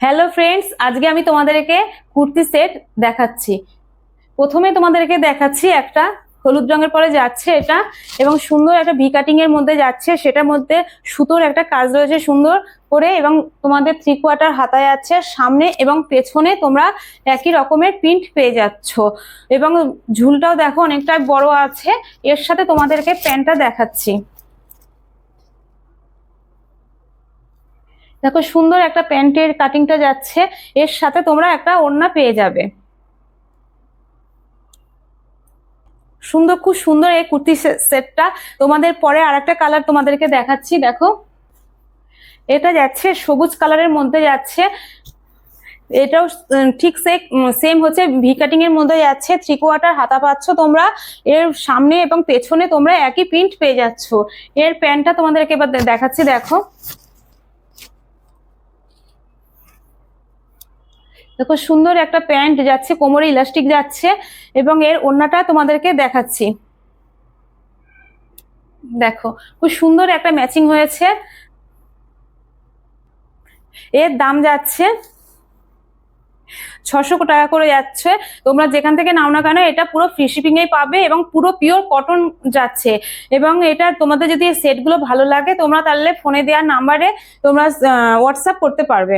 Hello friends, আজকে আমি তোমাদেরকে কুর্তি সেট দেখাচ্ছি। প্রথমে তোমাদেরকে দেখাচ্ছি একটা হলুদ রঙের পরে যাচ্ছে এটা, এবং সুন্দর একটা ভি কাটিং এর মধ্যে যাচ্ছে, সেটার মধ্যে সুতোর একটা কাজ রয়েছে সুন্দর করে, এবং তোমাদের 3/4 হাতায় আছে। সামনে এবং পেছনে তোমরা একই রকমের প্রিন্ট পেয়ে যাচ্ছ, এবং ঝুলটাও দেখো অনেকটা বড় আছে। এর সাথে তোমাদেরকে প্যান্টটা দেখাচ্ছি। দেখো সুন্দর একটা প্যান্টের কাটিংটা যাচ্ছে, এর সাথে তোমরা একটা ওড়না পেয়ে যাবে। সুন্দর, খুব সুন্দর এই কুর্তি সেটটা। তোমাদের পরে আরেকটা কালার তোমাদেরকে দেখাচ্ছি। দেখো এটা যাচ্ছে সবুজ কালারের মধ্যে যাচ্ছে। এটাও ঠিক সেম হচ্ছে, ভি কাটিং এর মধ্যে যাচ্ছে। 3/4 হাতা পাচ্ছ তোমরা। এর সামনে এবং পেছনে তোমরা একই প্রিন্ট পেয়ে যাচ্ছ। এর প্যান্টটা তোমাদেরকে এবার দেখাচ্ছি। দেখো দেখো সুন্দর একটা প্যান্ট যাচ্ছে, কোমরে ইলাস্টিক যাচ্ছে, এবং এর ওড়নাটা তোমাদেরকে দেখাচ্ছি। দেখো খুব সুন্দর একটা ম্যাচিং হয়েছে। এর দাম যাচ্ছে 600 টাকা করে যাচ্ছে। তোমরা যেখান থেকে নাও না কেন এটা পুরো ফ্রি শিপিং এ পাবে, এবং পুরো পিওর কটন যাচ্ছে। এবং এটা তোমাদের যদি সেটগুলো ভালো লাগে তোমরা তাহলে ফোনে দেওয়ার নাম্বারে তোমরা হোয়াটসঅ্যাপ করতে পারবে।